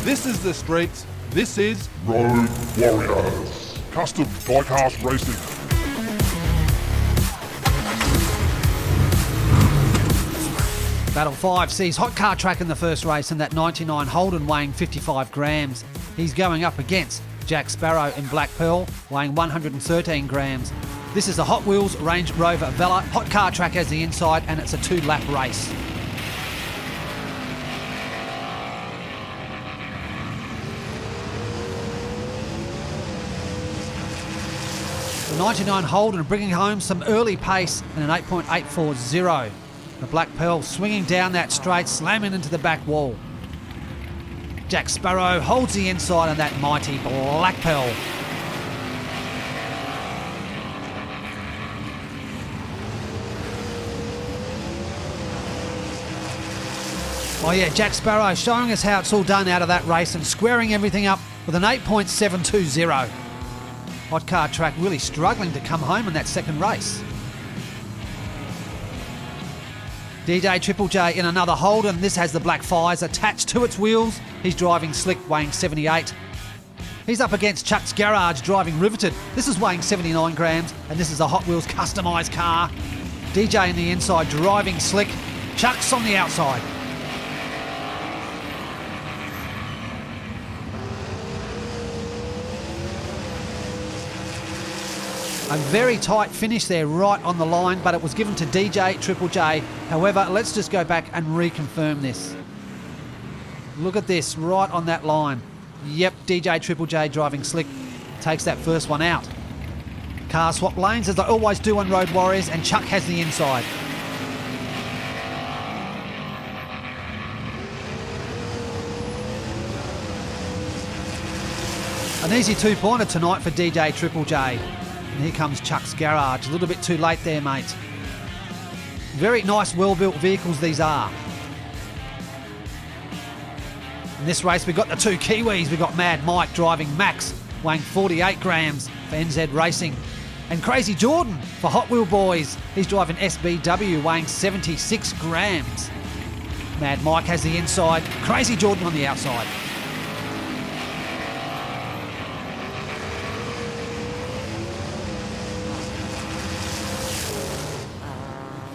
This is the streets. This is Road Warriors. Custom Diecast Racing. Battle 5 sees Hot Car Track in the first race in that 99 Holden weighing 55 grams. He's going up against Jack Sparrow in Black Pearl weighing 113 grams. This is the Hot Wheels Range Rover Vela. Hot Car Track has the inside and it's a 2-lap race. The 99 Holden bringing home some early pace and an 8.840. The Black Pearl swinging down that straight, slamming into the back wall. Jack Sparrow holds the inside on that mighty Black Pearl. Oh yeah, Jack Sparrow showing us how it's all done out of that race and squaring everything up with an 8.720. Hot Car Track really struggling to come home in that second race. DJ Triple J in another Holden. This has the black fires attached to its wheels. He's driving slick, weighing 78. He's up against Chuck's Garage driving riveted. This is weighing 79 grams and this is a Hot Wheels customised car. DJ in the inside driving slick. Chuck's on the outside. A very tight finish there right on the line, but it was given to DJ Triple J. However, let's just go back and reconfirm this. Look at this, right on that line. Yep, DJ Triple J driving slick takes that first one out. Car swap lanes as they always do on Road Warriors, and Chuck has the inside. An easy 2-pointer tonight for DJ Triple J. And here comes Chuck's Garage. A little bit too late there, mate. Very nice, well-built vehicles these are. In this race, we've got the two Kiwis. We've got Mad Mike driving Max, weighing 48 grams for NZ Racing. And Crazy Jordan for Hot Wheel Boys. He's driving SBW, weighing 76 grams. Mad Mike has the inside. Crazy Jordan on the outside.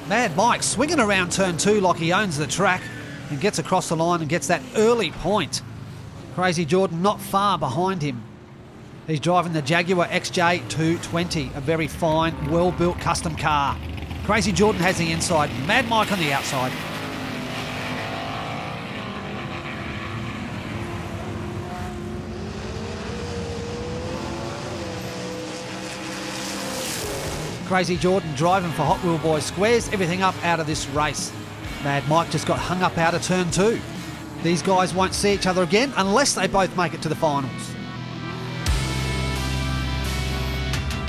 Mad Mike swinging around turn 2 like he owns the track and gets across the line and gets that early point. Crazy Jordan not far behind him. He's driving the Jaguar XJ220, a very fine, well-built custom car. Crazy Jordan has the inside, Mad Mike on the outside. Crazy Jordan driving for Hot Wheel Boys squares everything up out of this race. Mad Mike just got hung up out of turn 2. These guys won't see each other again unless they both make it to the finals.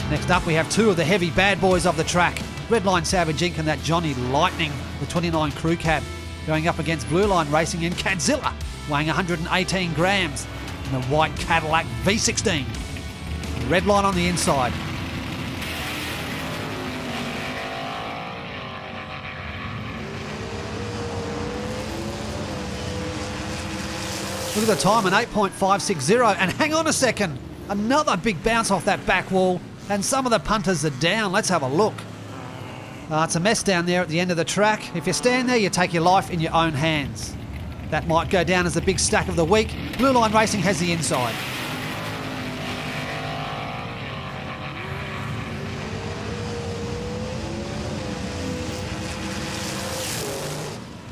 Next up we have two of the heavy bad boys of the track. Redline Savage Inc. and that Johnny Lightning, the 29 crew cab, going up against Blue Line Racing in Cadzilla, weighing 118 grams, and the white Cadillac V16. Redline on the inside. Look at the time, an 8.560, and hang on a second, another big bounce off that back wall, and some of the punters are down. Let's have a look. It's a mess down there at the end of the track. If you stand there, you take your life in your own hands. That might go down as the big stack of the week. Blue Line Racing has the inside.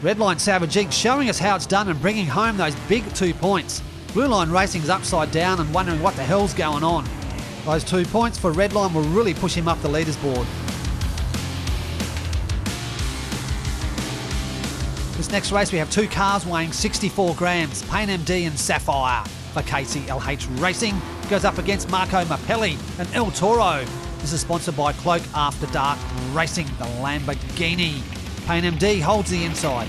Redline Savage Inc. showing us how it's done and bringing home those big 2 points. Blue Line Racing's upside down and wondering what the hell's going on. Those 2 points for Redline will really push him up the leaderboard. This next race we have two cars weighing 64 grams, Pain MD and Sapphire. For KCLH Racing goes up against Marco Mappelli and El Toro. This is sponsored by Cloak After Dark Racing, the Lamborghini. Pain MD holds the inside.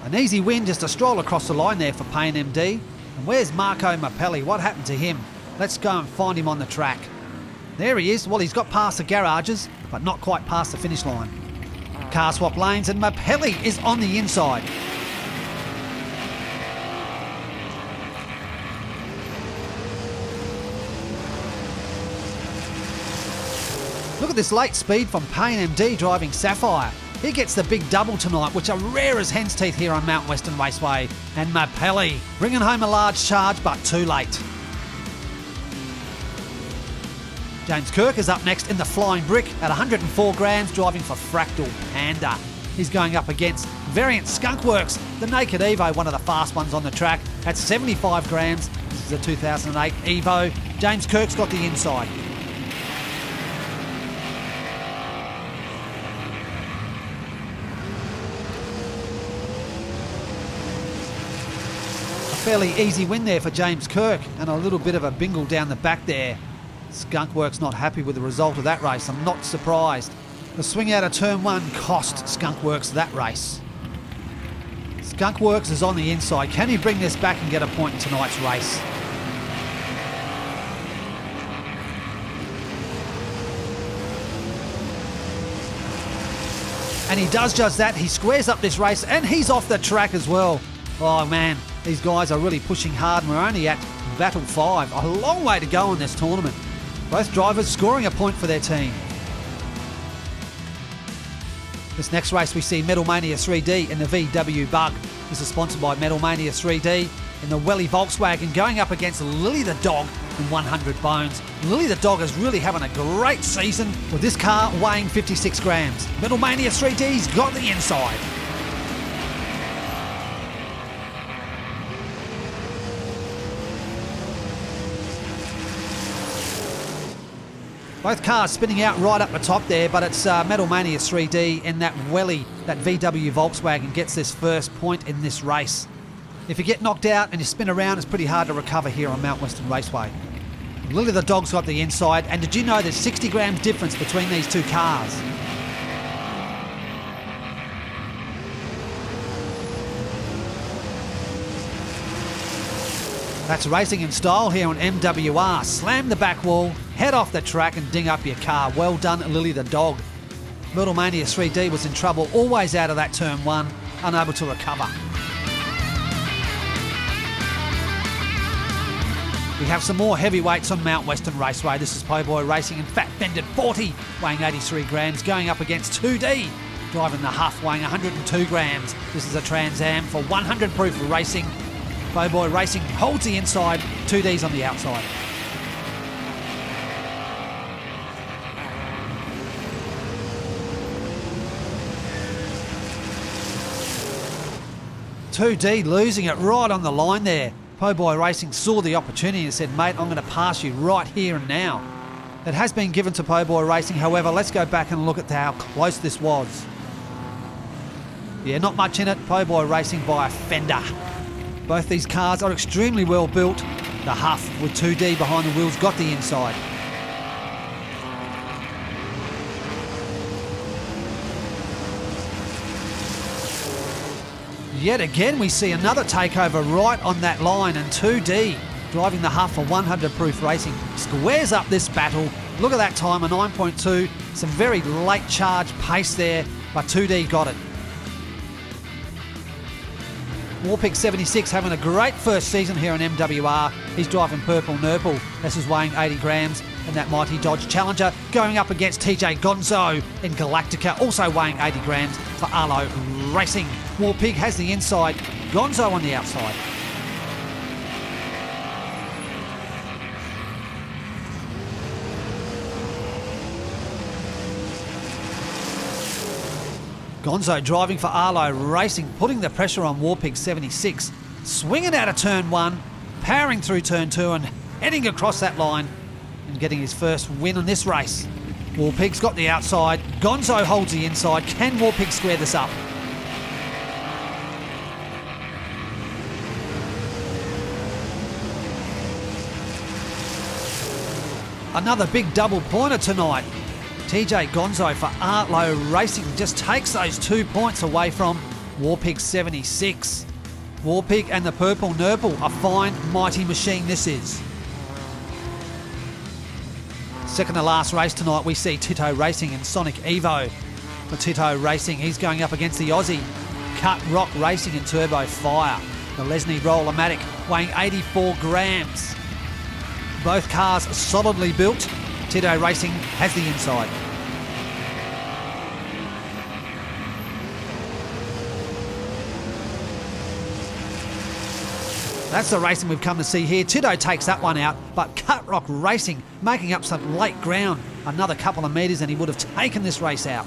An easy win, just a stroll across the line there for Pain MD. And where's Marco Mappelli? What happened to him? Let's go and find him on the track. There he is. Well, he's got past the garages, but not quite past the finish line. Car swap lanes, and Mapelli is on the inside. Look at this late speed from Payne MD driving Sapphire. He gets the big double tonight, which are rare as hen's teeth here on Mount Western Raceway. And Mapelli bringing home a large charge, but too late. James Kirk is up next in the Flying Brick at 104 grams, driving for Fractal Panda. He's going up against Variant Skunk Works, the Naked Evo, one of the fast ones on the track, at 75 grams. This is a 2008 Evo. James Kirk's got the inside. Fairly easy win there for James Kirk, and a little bit of a bingle down the back there. Skunkworks not happy with the result of that race. I'm not surprised. The swing out of turn 1 cost Skunkworks that race. Skunkworks is on the inside. Can he bring this back and get a point in tonight's race? And he does just that. He squares up this race, and he's off the track as well. Oh man, these guys are really pushing hard, and we're only at Battle 5. A long way to go in this tournament. Both drivers scoring a point for their team. This next race we see Metal Mania 3D in the VW Bug. This is sponsored by Metal Mania 3D in the Welly Volkswagen, going up against Lily the Dog in 100 Bones. Lily the Dog is really having a great season with this car weighing 56 grams. Metal Mania 3D's got the inside. Both cars spinning out right up the top there, but it's Metal Mania 3D in that Welly, that VW Volkswagen, gets this first point in this race. If you get knocked out and you spin around, it's pretty hard to recover here on Mount Western Raceway. Lily the Dog's got the inside, and did you know there's 60 grams difference between these two cars? That's racing in style here on MWR. Slam the back wall, head off the track and ding up your car. Well done, Lily the Dog. Metal Mania 3D was in trouble, always out of that turn 1, unable to recover. We have some more heavyweights on Mount Western Raceway. This is Po'boy Racing and Fat Bended 40, weighing 83 grams, going up against 2D, driving the Huff, weighing 102 grams. This is a Trans Am for 100 proof racing. Po'boy Racing holds the inside, 2D's on the outside. "2D losing it right on the line there. Po'boy Racing saw the opportunity and said, mate, I'm going to pass you right here and now. It has been given to Po'boy Racing, however, let's go back and look at how close this was. Yeah, not much in it. Po'boy Racing by a fender. Both these cars are extremely well built. The Huff with 2D behind the wheels got the inside. Yet again we see another takeover right on that line, and 2D driving the Huff for 100 proof racing squares up this battle. Look at that time, a 9.2. Some very late charge pace there, but 2D got it. Warpig 76 having a great first season here in MWR. He's driving Purple Nurple. This is weighing 80 grams. And that mighty Dodge Challenger going up against TJ Gonzo in Galactica, also weighing 80 grams for Arlo Racing. Warpig has the inside, Gonzo on the outside. Gonzo driving for Arlo Racing, putting the pressure on Warpig 76, swinging out of turn 1, powering through turn 2 and heading across that line and getting his first win on this race. Warpig's got the outside, Gonzo holds the inside. Can Warpig square this up? Another big double pointer tonight. TJ Gonzo for Arlo Racing just takes those 2 points away from Warpig 76. Warpig and the Purple Nurple, a fine, mighty machine this is. Second to last race tonight, we see Tito Racing and Sonic Evo. For Tito Racing, he's going up against the Aussie Cut Rock Racing and Turbo Fire. The Lesney Roller-Matic weighing 84 grams. Both cars solidly built. Tito Racing has the inside. That's the racing we've come to see here. Tito takes that one out, but Cut Rock Racing making up some late ground. Another couple of metres and he would have taken this race out.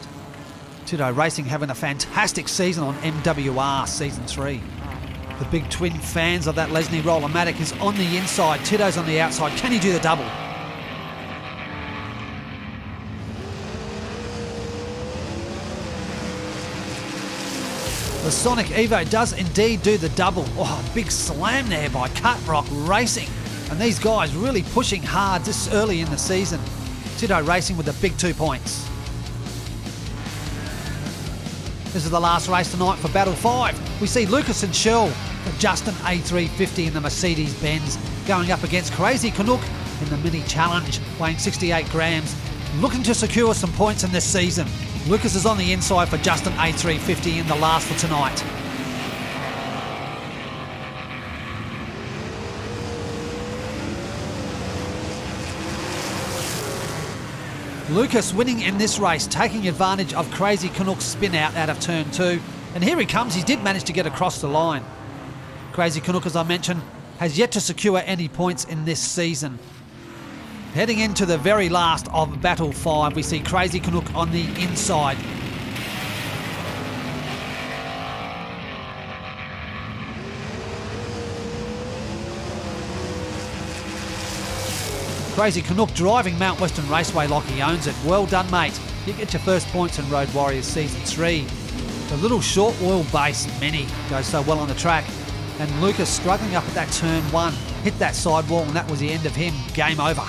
Tito Racing having a fantastic season on MWR Season 3. The big twin fans of that Lesney Roller-Matic is on the inside. Tito's on the outside. Can he do the double? The Sonic Evo does indeed do the double. Oh, big slam there by Cut Rock Racing. And these guys really pushing hard this early in the season. Tito Racing with the big 2 points. This is the last race tonight for Battle 5. We see Lucas and Shell, the Justin A350 in the Mercedes-Benz, going up against Crazy Canuck in the Mini Challenge, weighing 68 grams, looking to secure some points in this season. Lucas is on the inside for Justin A350 in the last for tonight. Lucas winning in this race, taking advantage of Crazy Canuck's spin out of turn 2. And here he comes, he did manage to get across the line. Crazy Canuck, as I mentioned, has yet to secure any points in this season. Heading into the very last of Battle 5, we see Crazy Canuck on the inside. Crazy Canuck driving Mount Western Raceway like he owns it. Well done, mate. You get your first points in Road Warriors Season 3. The little short wheelbase Mini goes so well on the track. And Lucas struggling up at that turn 1. Hit that sidewall and that was the end of him. Game over.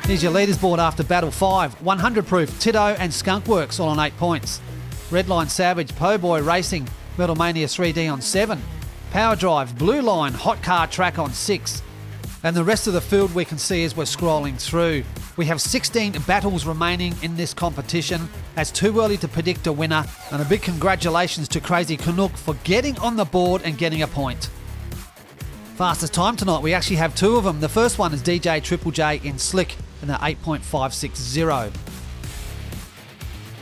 Here's your leaderboard after Battle 5. 100 proof, Tito and Skunk Works all on 8 points. Redline Savage, Po Boy Racing, Metal Mania 3D on 7. Power Drive, Blue Line, Hot Car Track on 6. And the rest of the field we can see as we're scrolling through. We have 16 battles remaining in this competition. It's too early to predict a winner. And a big congratulations to Crazy Canuck for getting on the board and getting a point. Fastest time tonight, we actually have 2 of them. The first one is DJ Triple J in Slick in the 8.560.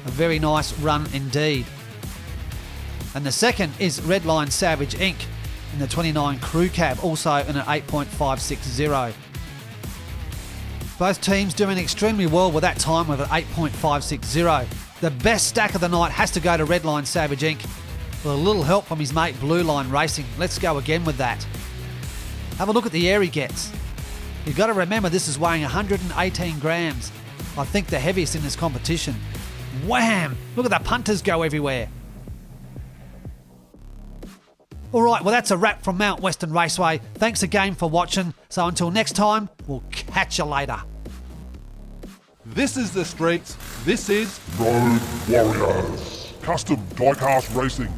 A very nice run indeed. And the second is Redline Savage Inc. in the 29 Crew Cab, also in an 8.560. Both teams doing extremely well with that time with an 8.560. The best stack of the night has to go to Redline Savage Inc. with a little help from his mate Blue Line Racing. Let's go again with that. Have a look at the air he gets. You've got to remember this is weighing 118 grams. I think the heaviest in this competition. Wham! Look at the punters go everywhere. Alright, well that's a wrap from Mount Western Raceway. Thanks again for watching. So until next time, we'll catch you later. This is the streets. This is Road Warriors. Custom Diecast Racing.